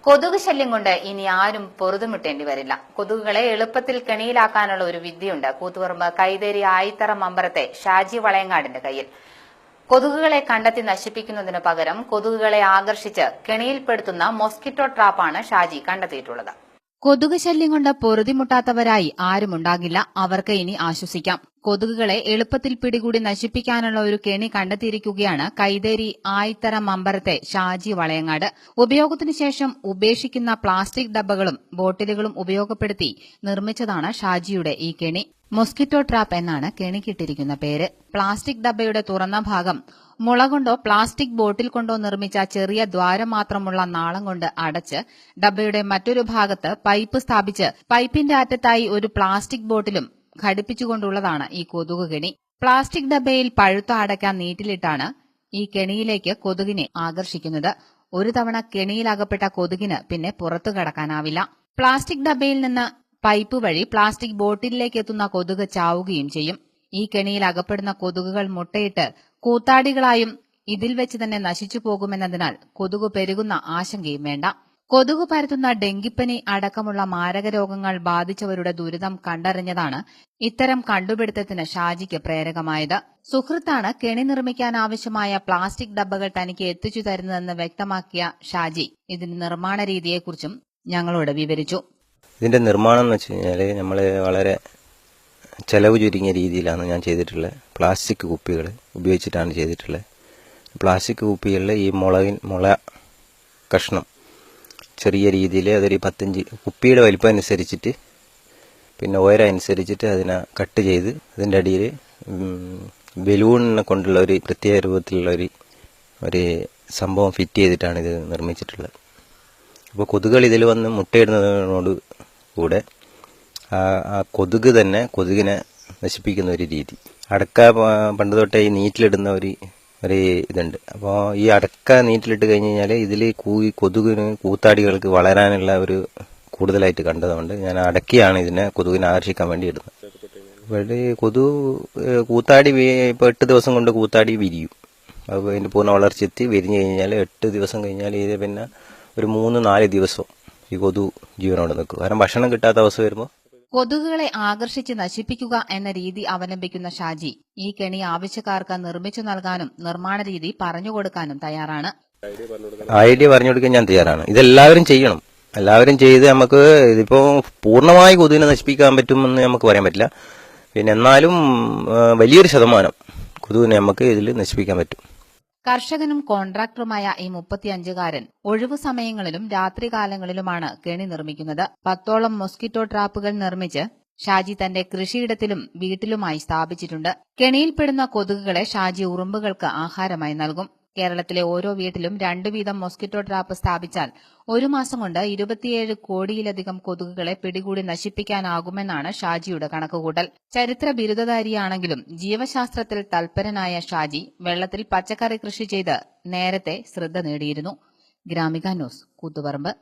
കൊതുക് ശല്യം കൊണ്ട് ഇനി ആരും പൊറുതുമുട്ടേണ്ടി വരില്ല. കൊതുകുകളെ എളുപ്പത്തിൽ കെണിയിലാക്കാനുള്ള ഒരു വിദ്യയുണ്ട് കൂത്തുപറമ്പ് കൈതേരി ആയിത്തറ മമ്പറത്തെ ഷാജി വളയങ്ങാടിന്റെ കയ്യിൽ. കൊതുകുകളെ കണ്ടെത്തി നശിപ്പിക്കുന്നതിനു പകരം കൊതുകുകളെ ആകർഷിച്ച് കെണിയിൽപ്പെടുത്തുന്ന മോസ്കിറ്റോ ട്രാപ്പാണ് ഷാജി കണ്ടെത്തിയിട്ടുള്ളത്. കൊതുക് ശല്യം കൊണ്ട് പൊറുതിമുട്ടാത്തവരായി ആരുമുണ്ടാകില്ല. അവർക്ക് ഇനി ആശ്വസിക്കാം. കൊതുകുകളെ എളുപ്പത്തിൽ പിടികൂടി നശിപ്പിക്കാനുള്ള ഒരു കെണി കണ്ടെത്തിയിരിക്കുകയാണ് കൈതേരി ആയിത്തറ മമ്പറത്തെ ഷാജി വളയങ്ങാട്. ഉപയോഗത്തിനു ശേഷം ഉപേക്ഷിക്കുന്ന പ്ലാസ്റ്റിക് ഡബ്ബകളും ബോട്ടിലുകളും ഉപയോഗപ്പെടുത്തി നിർമ്മിച്ചതാണ് ഷാജിയുടെ ഈ കെണി. മോസ്കിറ്റോ ട്രാപ്പ് എന്നാണ് കെണിക്കിട്ടിരിക്കുന്ന പേര്. പ്ലാസ്റ്റിക് ഡബ്ബയുടെ തുറന്ന ഭാഗം മുള കൊണ്ടോ പ്ലാസ്റ്റിക് ബോട്ടിൽ കൊണ്ടോ നിർമ്മിച്ച ചെറിയ ദ്വാരം മാത്രമുള്ള നാളം കൊണ്ട് അടച്ച് ഡബ്ബയുടെ മറ്റൊരു ഭാഗത്ത് പൈപ്പ് സ്ഥാപിച്ച് പൈപ്പിന്റെ അറ്റത്തായി ഒരു പ്ലാസ്റ്റിക് ബോട്ടിലും ഘടിപ്പിച്ചുകൊണ്ടുള്ളതാണ് ഈ കൊതുക് കെണി. പ്ലാസ്റ്റിക് ഡബ്ബയിൽ പഴുത്ത അടയ്ക്ക നീറ്റിലിട്ടാണ് ഈ കെണിയിലേക്ക് കൊതുകിനെ ആകർഷിക്കുന്നത്. ഒരു തവണ കെണിയിലകപ്പെട്ട കൊതുകിന് പിന്നെ പുറത്തു കടക്കാനാവില്ല. പ്ലാസ്റ്റിക് ഡബ്ബയിൽ നിന്ന് പൈപ്പ് വഴി പ്ലാസ്റ്റിക് ബോട്ടിലേക്ക് എത്തുന്ന കൊതുക് ചാവുകയും ചെയ്യും. ഈ കെണിയിൽ അകപ്പെടുന്ന കൊതുകുകൾ മുട്ടയിട്ട് കൂത്താടികളായും ഇതിൽ വെച്ച് തന്നെ നശിച്ചു പോകുമെന്നതിനാൽ കൊതുക് പെരുകുന്ന ആശങ്കയും വേണ്ട. കൊതുക് പരത്തുന്ന ഡെങ്കിപ്പനി അടക്കമുള്ള മാരക രോഗങ്ങൾ ബാധിച്ചവരുടെ ദുരിതം കണ്ടറിഞ്ഞതാണ് ഇത്തരം കണ്ടുപിടുത്തത്തിന് ഷാജിക്ക് പ്രേരകമായത്. സുഹൃത്താണ് കെണി നിർമ്മിക്കാൻ ആവശ്യമായ പ്ലാസ്റ്റിക് ഡബ്ബകൾ തനിക്ക് എത്തിച്ചു തരുന്നതെന്ന് വ്യക്തമാക്കിയ ഷാജി ഇതിന്റെ നിർമ്മാണ രീതിയെക്കുറിച്ചും ഞങ്ങളോട് വിവരിച്ചു. ഇതിന്റെ നിർമ്മാണം എന്ന് വെച്ച് കഴിഞ്ഞാൽ നമ്മൾ വളരെ ചെലവ് ചുരുങ്ങിയ രീതിയിലാണ് ഞാൻ ചെയ്തിട്ടുള്ളത്. പ്ലാസ്റ്റിക് കുപ്പികൾ ഉപയോഗിച്ചിട്ടാണ് ചെയ്തിട്ടുള്ളത്. പ്ലാസ്റ്റിക് കുപ്പികളിൽ ഈ മുള കഷ്ണം ചെറിയ രീതിയിൽ അതൊരു 15 കുപ്പിയുടെ വലിപ്പം അനുസരിച്ചിട്ട് പിന്നെ ഉയരം അനുസരിച്ചിട്ട് അതിനെ കട്ട് ചെയ്ത് അതിൻ്റെ അടിയിൽ ബലൂണിനെ കൊണ്ടുള്ള ഒരു പ്രത്യേക രൂപത്തിലുള്ള ഒരു സംഭവം ഫിറ്റ് ചെയ്തിട്ടാണ് ഇത് നിർമ്മിച്ചിട്ടുള്ളത്. അപ്പോൾ കൊതുകുകൾ ഇതിൽ വന്ന് മുട്ടയിടുന്നതിനോട് കൂടെ ആ കൊതുക് തന്നെ കൊതുകിനെ നശിപ്പിക്കുന്ന ഒരു രീതി. അടക്ക പണ്ട് തൊട്ടേ ഈ നീറ്റിലിടുന്ന ഒരു ഇതുണ്ട്. അപ്പോൾ ഈ അടക്ക നീറ്റിലിട്ട് കഴിഞ്ഞ് കഴിഞ്ഞാൽ ഇതിൽ കൊതുകിന് കൂത്താടികൾക്ക് വളരാനുള്ള ഒരു കൂടുതലായിട്ട് കണ്ടതുകൊണ്ട് ഞാൻ അടക്കിയാണ് ഇതിനെ കൊതുകിനെ ആകർഷിക്കാൻ വേണ്ടി ഇടുന്നത്. അപ്പോൾ കൂത്താടി ഇപ്പോൾ 8 ദിവസം കൊണ്ട് കൂത്താടി വിരിയും. അപ്പോൾ അതിൻ്റെ പൂർണ്ണ വളർച്ചെത്തി വിരിഞ്ഞു കഴിഞ്ഞാൽ 8 ദിവസം കഴിഞ്ഞാൽ ഇത് പിന്നെ ഒരു 3-4 ദിവസം ഈ കൊതു ജീവനോടെ നിൽക്കും. കാരണം ഭക്ഷണം കിട്ടാത്ത അവസ്ഥ വരുമ്പോൾ കൊതുകുകളെ ആകർഷിച്ച് നശിപ്പിക്കുക എന്ന രീതി അവലംബിക്കുന്ന ഷാജി ഈ കെണി ആവശ്യക്കാർക്ക് നിർമ്മിച്ചു നൽകാനും നിർമ്മാണ രീതി പറഞ്ഞുകൊടുക്കാനും തയ്യാറാണ്. ഐഡിയ പറഞ്ഞു കൊടുക്കാൻ ഞാൻ തയ്യാറാണ്. ഇതെല്ലാവരും ചെയ്യണം. എല്ലാവരും ചെയ്ത് നമുക്ക് ഇതിപ്പോ പൂർണ്ണമായി കൊതുകിനെ നശിപ്പിക്കാൻ പറ്റുമെന്ന് നമുക്ക് പറയാൻ പറ്റില്ല. പിന്നെ എന്നാലും വലിയൊരു ശതമാനം കൊതുകിനെ നമുക്ക് ഇതിൽ നശിപ്പിക്കാൻ പറ്റും. കർഷകനും കോൺട്രാക്ടറുമായ ഈ 35-കാരൻ ഒഴിവു സമയങ്ങളിലും രാത്രികാലങ്ങളിലുമാണ് കെണി നിർമ്മിക്കുന്നത്. 10ഓളം മോസ്കിറ്റോ ട്രാപ്പുകൾ നിർമ്മിച്ച് ഷാജി തന്റെ കൃഷിയിടത്തിലും വീട്ടിലുമായി സ്ഥാപിച്ചിട്ടുണ്ട്. കെണിയിൽപ്പെടുന്ന കൊതുകുകളെ ഷാജി ഉറുമ്പുകൾക്ക് ആഹാരമായി നൽകും. കേരളത്തിലെ ഓരോ വീട്ടിലും 2 വീതം മോസ്കിറ്റോ ട്രാപ്പ് സ്ഥാപിച്ചാൽ 1 മാസം കൊണ്ട് 27 കോടിയിലധികം കൊതുകുകളെ പിടികൂടി നശിപ്പിക്കാനാകുമെന്നാണ് ഷാജിയുടെ കണക്കുകൂട്ടൽ. ചരിത്ര ബിരുദധാരിയാണെങ്കിലും ജീവശാസ്ത്രത്തിൽ തൽപരനായ ഷാജി വെള്ളത്തിൽ പച്ചക്കറി കൃഷി ചെയ്ത് നേരത്തെ ശ്രദ്ധ നേടിയിരുന്നു. ഗ്രാമിക ന്യൂസ്, കൂത്തുപറമ്പ്.